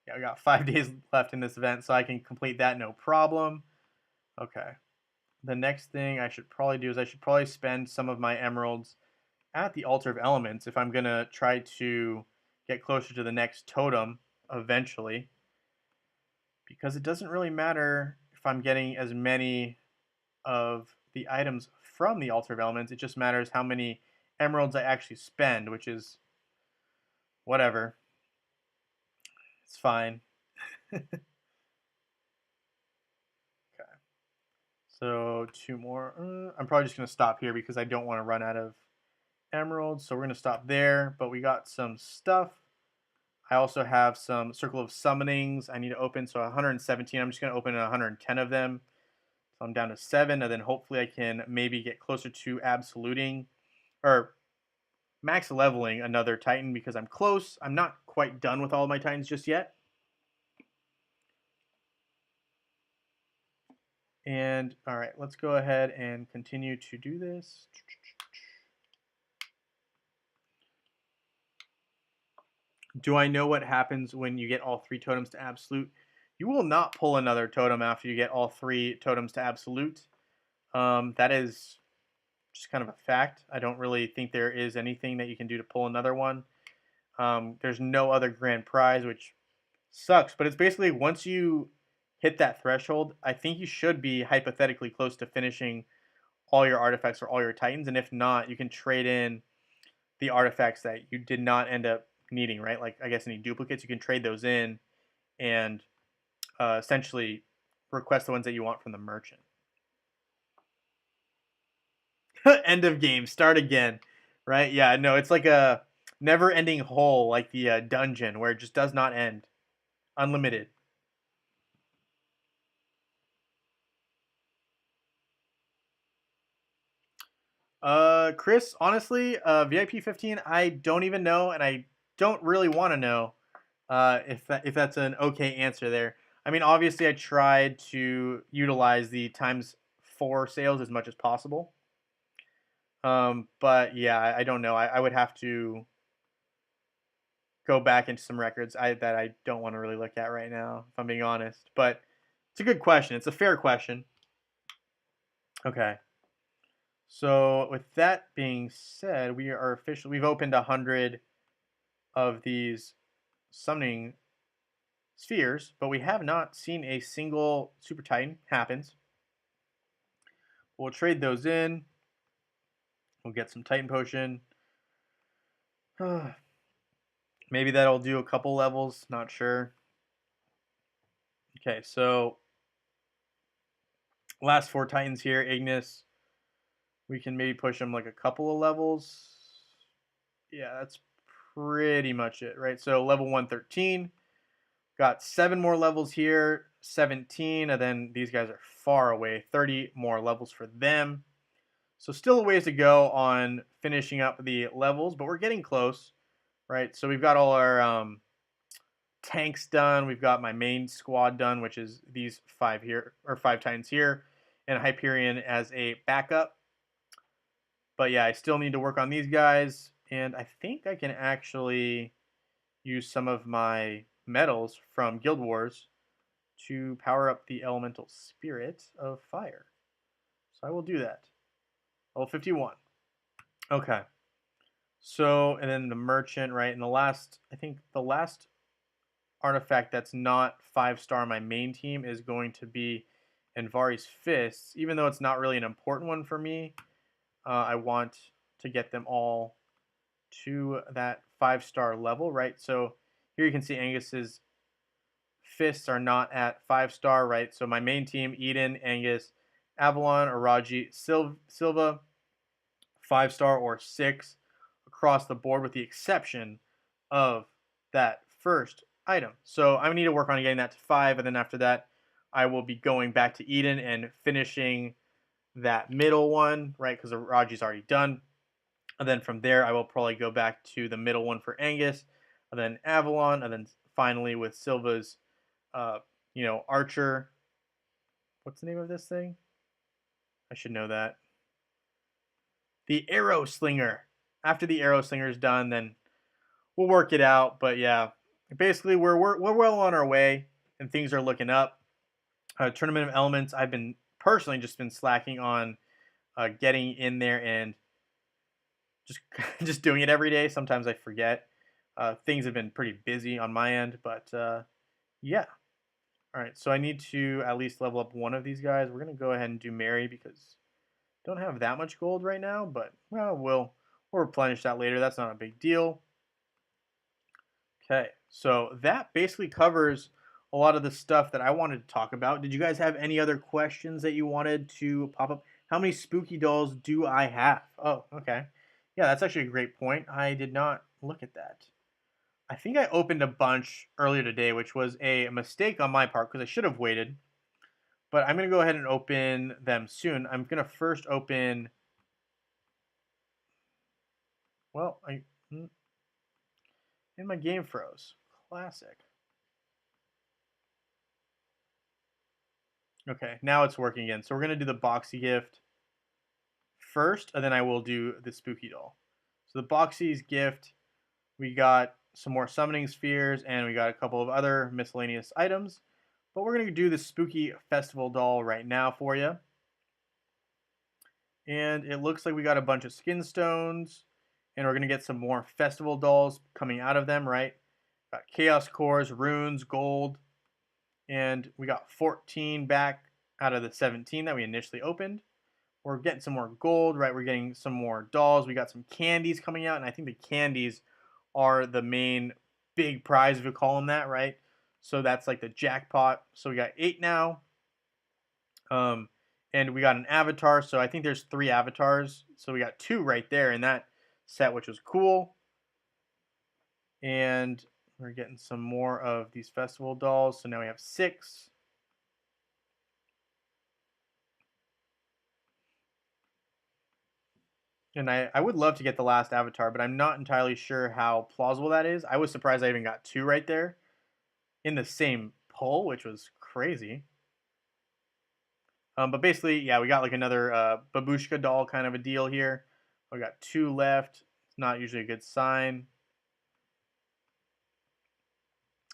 Yeah, we got 5 days left in this event, so I can complete that no problem. Okay. The next thing I should probably do is I should probably spend some of my emeralds at the Altar of Elements if I'm going to try to get closer to the next totem eventually. Because it doesn't really matter if I'm getting as many of the items from the Altar of Elements. It just matters how many emeralds I actually spend, which is whatever. It's fine. Okay. So 2 more. I'm probably just going to stop here because I don't want to run out of emeralds. So we're going to stop there. But we got some stuff. I also have some Circle of Summonings I need to open. So 117. I'm just going to open 110 of them. So I'm down to 7. And then hopefully I can maybe get closer to absoluting or max leveling another Titan because I'm close. I'm not quite done with all of my Titans just yet. And all right, let's go ahead and continue to do this. Do I know what happens when you get all 3 totems to absolute? You will not pull another totem after you get all 3 totems to absolute. That is just kind of a fact. I don't really think there is anything that you can do to pull another one. There's no other grand prize, which sucks. But it's basically once you hit that threshold, I think you should be hypothetically close to finishing all your artifacts or all your titans. And if not, you can trade in the artifacts that you did not end up needing, right? Like I guess any duplicates, you can trade those in and essentially request the ones that you want from the merchant. End of game, start again, right? Yeah, no, it's like a never-ending hole, like the dungeon where it just does not end, unlimited. Chris, honestly, VIP 15, I don't even know, and I don't really want to know if that's an okay answer there. I mean, obviously, I tried to utilize the times 4 sales as much as possible. But yeah, I don't know. I would have to go back into some records that I don't want to really look at right now, if I'm being honest. But it's a good question. It's a fair question. Okay. So with that being said, we are officially we've opened 100 of these summoning spheres, but we have not seen a single Super Titan happens. We'll trade those in. We'll get some Titan Potion. Maybe that'll do a couple levels, not sure. Okay, so last 4 Titans here, Ignis. We can maybe push them like a couple of levels. Yeah, that's pretty much it, right? So level 113. Got 7 more levels here, 17, and then these guys are far away. 30 more levels for them. So still a ways to go on finishing up the levels, but we're getting close, right? So we've got all our tanks done. We've got my main squad done, which is these 5 here, or 5 Titans here, and Hyperion as a backup. But yeah, I still need to work on these guys, and I think I can actually use some of my medals from Guild Wars to power up the elemental spirit of fire. So I will do that. Level 51. Okay. So, and then the merchant, right? And I think the last artifact that's not 5-star on my main team is going to be Anvari's Fists. Even though it's not really an important one for me, I want to get them all to that 5-star level, right? So here you can see Angus's fists are not at 5-star, right? So my main team, Eden, Angus, Avalon, Araji, Silva, 5-star or 6 across the board with the exception of that first item. So I need to work on getting that to 5, and then after that, I will be going back to Eden and finishing that middle one, right? Because Araji's already done. And then from there, I will probably go back to the middle one for Angus, and then Avalon, and then finally with Silva's, Archer. What's the name of this thing? I should know that. The Arrow Slinger. After the Arrow Slinger is done, then we'll work it out. But yeah, basically we're well on our way, and things are looking up. Tournament of Elements, I've been personally just been slacking on getting in there and just doing it every day. Sometimes I forget. Things have been pretty busy on my end, but yeah. All right, so I need to at least level up one of these guys. We're gonna go ahead and do Mary because don't have that much gold right now, but well, we'll replenish that later. That's not a big deal. Okay, so that basically covers a lot of the stuff that I wanted to talk about. Did you guys have any other questions that you wanted to pop up? How many spooky dolls do I have? Oh, okay. Yeah, that's actually a great point. I did not look at that. I think I opened a bunch earlier today, which was a mistake on my part because I should have waited. But I'm going to go ahead and open them soon. I'm going to first open... Well, and my game froze. Classic. Okay, now it's working again. So we're going to do the Boxy gift first, and then I will do the spooky doll. So the Boxy's gift, we got some more summoning spheres, and we got a couple of other miscellaneous items. But we're going to do the spooky festival doll right now for you. And it looks like we got a bunch of skin stones, and we're going to get some more festival dolls coming out of them, right? Got chaos cores, runes, gold, and we got 14 back out of the 17 that we initially opened. We're getting some more gold, right? We're getting some more dolls. We got some candies coming out, and I think the candies are the main big prize, if you call them that, right? So that's like the jackpot. So we got 8 now. Um, and we got an avatar. So I think there's 3 avatars. So we got 2 right there in that set, which was cool. And we're getting some more of these festival dolls. So now we have 6. And I would love to get the last avatar, but I'm not entirely sure how plausible that is. I was surprised I even got 2 right there in the same pull, which was crazy. But basically, yeah, we got like another babushka doll kind of a deal here. We got 2 left. It's not usually a good sign.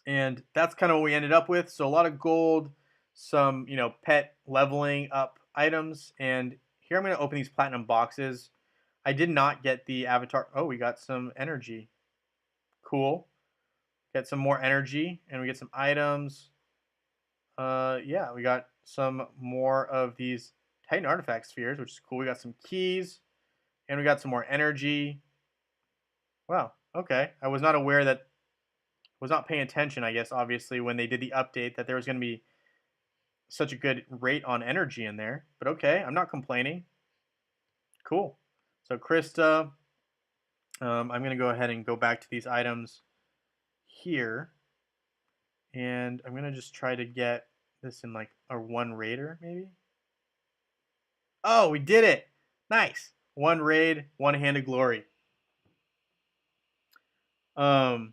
And that's kind of what we ended up with. So a lot of gold, some, pet leveling up items. And here I'm going to open these platinum boxes. I did not get the avatar. Oh, we got some energy. Cool. Get some more energy, and we get some items. Yeah, we got some more of these Titan artifact spheres, which is cool. We got some keys, and we got some more energy. Wow. Okay. I was not aware that. Was not paying attention, I guess, obviously, when they did the update that there was going to be such a good rate on energy in there. But okay, I'm not complaining. Cool. So Krista, I'm going to go ahead and go back to these items here. And I'm going to just try to get this in like a 1 raider, maybe. Oh, we did it. Nice. 1 raid, 1 hand of glory. Um,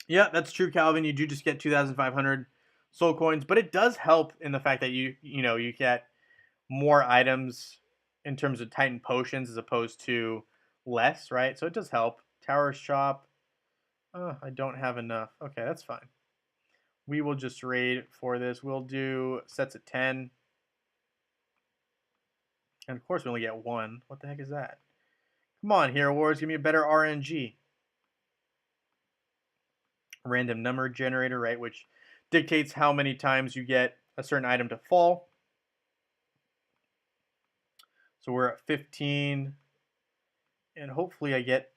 yeah, that's true, Calvin. You do just get 2,500 soul coins, but it does help in the fact that you get more items in terms of Titan potions as opposed to less, right? So it does help. Tower shop. Oh, I don't have enough. Okay, that's fine. We will just raid for this. We'll do sets of 10. And of course we only get 1. What the heck is that? Come on, Hero Wars, give me a better RNG. Random number generator, right? Which dictates how many times you get a certain item to fall. So we're at 15. And hopefully I get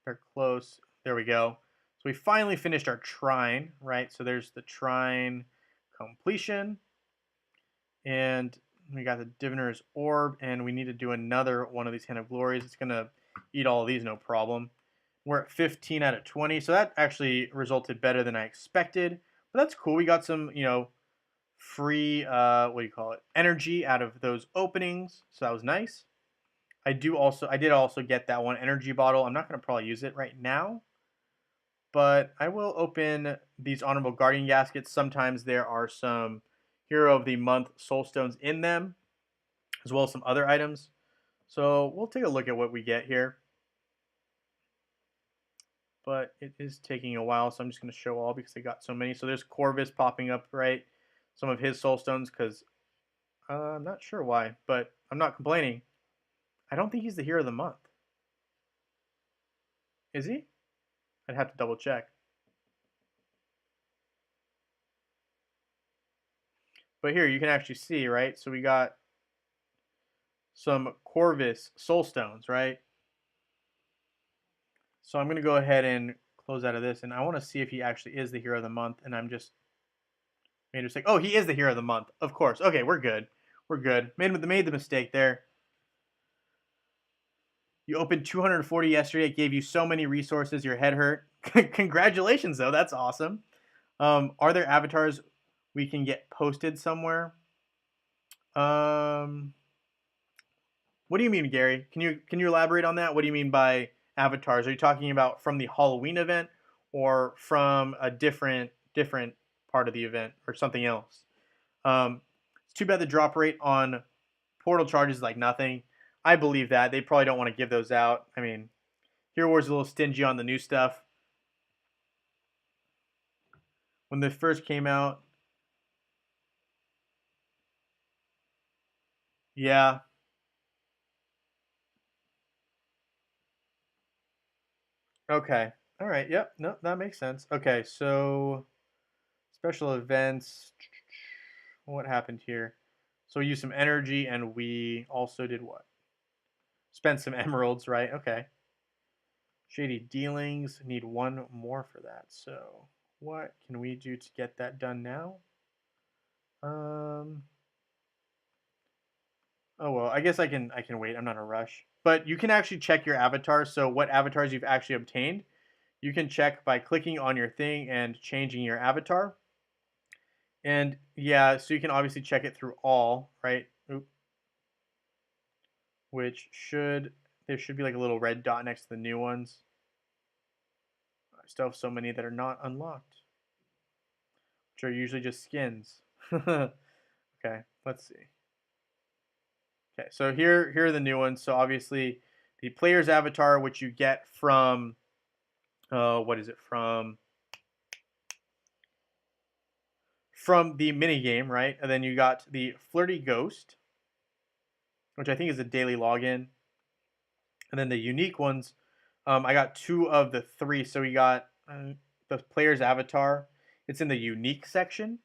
there close. There we go. So we finally finished our trine, right? So there's the trine completion. And we got the Diviner's Orb, and we need to do another one of these Hand of Glories. It's going to eat all of these, no problem. We're at 15 out of 20, so that actually resulted better than I expected. But that's cool. We got some, free, energy out of those openings, so that was nice. I did also get that 1 energy bottle. I'm not going to probably use it right now, but I will open these Honorable Guardian gaskets. Sometimes there are some Hero of the Month soul stones in them, as well as some other items. So we'll take a look at what we get here. But it is taking a while, so I'm just going to show all because I got so many. So there's Corvus popping up, right? Some of his soul stones, because I'm not sure why, but I'm not complaining. I don't think he's the Hero of the Month. Is he? I'd have to double check. But here you can actually see, right? So we got some Corvus soul stones, right? So I'm going to go ahead and close out of this, and I want to see if he actually is the Hero of the Month, and I'm just made a mistake. Oh, he is the Hero of the Month, of course. Okay, we're good. We're good. Made the mistake there. You opened 240 yesterday. It gave you so many resources. Your head hurt. Congratulations, though. That's awesome. Are there avatars we can get posted somewhere? What do you mean, Gary? Can you elaborate on that? What do you mean by avatars? Are you talking about from the Halloween event or from a different part of the event or something else? It's too bad the drop rate on portal charges is like nothing. I believe that they probably don't want to give those out. I mean, Hero Wars is a little stingy on the new stuff. when they first came out. Yeah. Okay. All right. Yep. No, that makes sense. Okay. So special events. What happened here? So we used some energy, and we also did what? Spent some emeralds, right? Okay. Shady dealings. Need one more for that. So what can we do to get that done now? Um. Oh well, I guess I can wait. I'm not in a rush. But you can actually check your avatars. So what avatars you've actually obtained, you can check by clicking on your thing and changing your avatar. And yeah, so you can obviously check it through all, right? Oop, which should there should be like a little red dot next to the new ones. I still have so many that are not unlocked, which are usually just skins. Okay, let's see. Okay, so here are the new ones. So obviously the player's avatar, which you get from what is it from the mini game, right? And then you got the flirty ghost, which I think is a daily login, and then the unique ones. I got two of the three. So we got the player's avatar. It's in the unique section,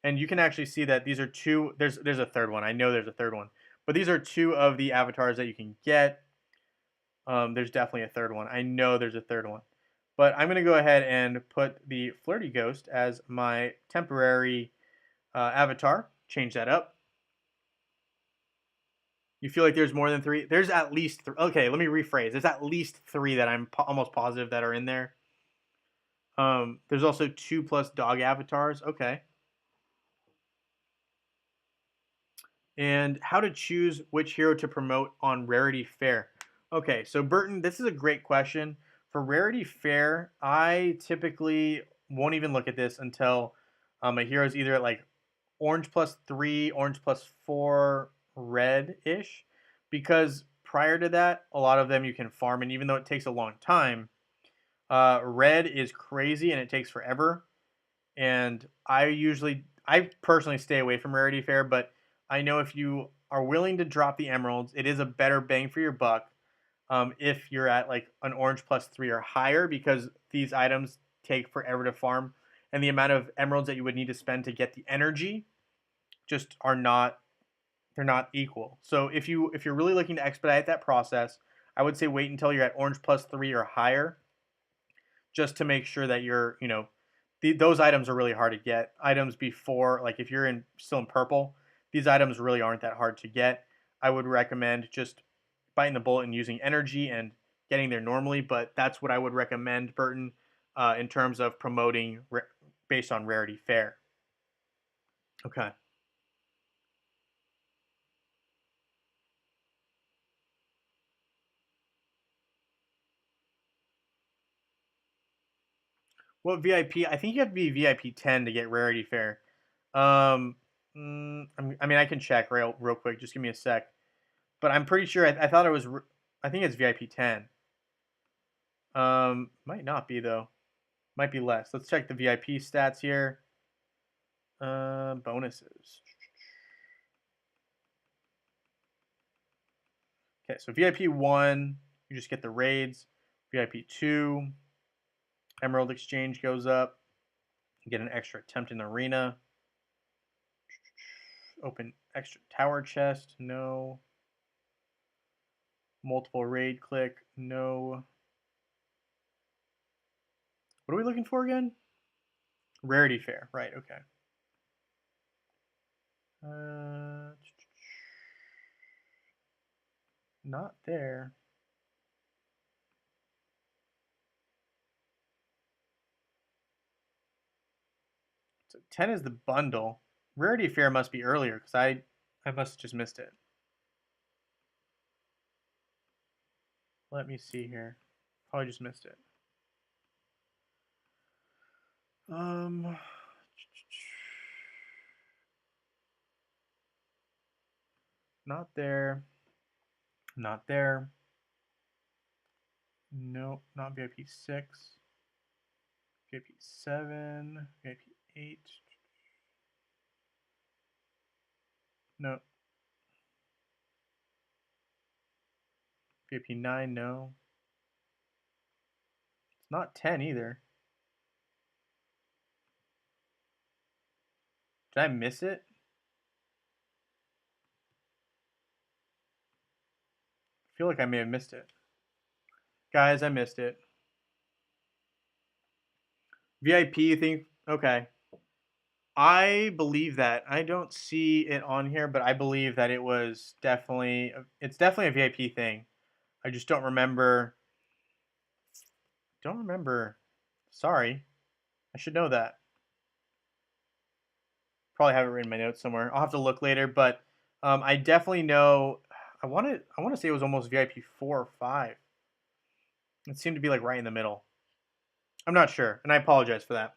and you can actually see that these are two. There's a third one. I know there's a third one, but these are two of the avatars that you can get. There's definitely a third one. I know there's a third one, but I'm gonna go ahead and put the flirty ghost as my temporary avatar. Change that up. You feel like there's more than three? There's at least three. Okay, let me rephrase. There's at least three that I'm almost positive that are in there. There's also two plus dog avatars. Okay. And how to choose which hero to promote on Rarity Fair. Okay, so Burton, this is a great question. For Rarity Fair, I typically won't even look at this until a hero is either at like orange plus three, orange plus four, red ish. Because prior to that, a lot of them you can farm, and even though it takes a long time, red is crazy and it takes forever. And I personally stay away from Rarity Fair, but I know if you are willing to drop the emeralds, it is a better bang for your buck if you're at like an orange plus three or higher, because these items take forever to farm, and the amount of emeralds that you would need to spend to get the energy just are not they're not equal. So if you're really looking to expedite that process, I would say wait until you're at orange plus three or higher, just to make sure that you're, those items are really hard to get. Items before, like if you're in still in purple, these items really aren't that hard to get. I would recommend just biting the bullet and using energy and getting there normally, but that's what I would recommend, Burton, in terms of promoting based on Rarity Fair. Okay. What VIP? I think you have to be VIP 10 to get Rarity Fair. Um, I mean, I can check real quick. Just give me a sec. But I'm pretty sure I thought it was. I think it's VIP 10. Might not be though. Might be less. Let's check the VIP stats here. Bonuses. Okay, so VIP 1, you just get the raids. VIP 2, Emerald Exchange goes up. You get an extra attempt in the arena. Open extra tower chest. No. Multiple raid click. No. What are we looking for again? Rarity Fair. Right, okay. Not there. So 10 is the bundle. Rarity Fair must be earlier because I must have just missed it. Let me see here. Probably just missed it. Um, not there. Not there. Nope, not VIP 6. VIP 7. VIP No. VIP 9, no. It's not 10 either. Did I miss it? I feel like I may have missed it. Guys, I missed it. VIP, you think? Okay. I believe that. I don't see it on here, but I believe that it was definitely, it's definitely a VIP thing. I just don't remember. Don't remember. Sorry. I should know that. Probably have it written in my notes somewhere. I'll have to look later, but I definitely know. I want to say it was almost VIP 4 or 5. It seemed to be like right in the middle. I'm not sure, and I apologize for that.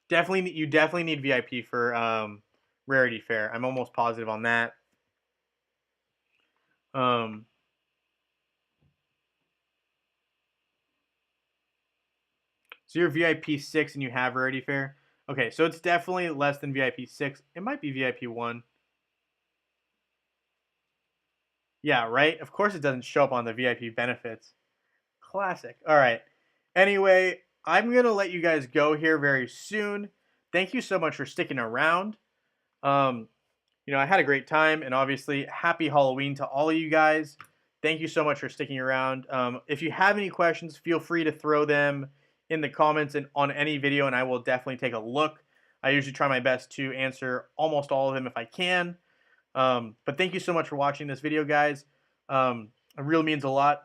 Definitely, you definitely need VIP for Rarity Fair. I'm almost positive on that. Um, so you're VIP 6 and you have Rarity Fair. Okay, so it's definitely less than VIP 6. It might be VIP 1. Yeah, right? Of course it doesn't show up on the VIP benefits. Classic. All right. Anyway, I'm going to let you guys go here very soon. Thank you so much for sticking around. Um, I had a great time, and obviously, happy Halloween to all of you guys. Thank you so much for sticking around. If you have any questions, feel free to throw them in the comments and on any video, and I will definitely take a look. I usually try my best to answer almost all of them if I can. But thank you so much for watching this video, guys. It really means a lot.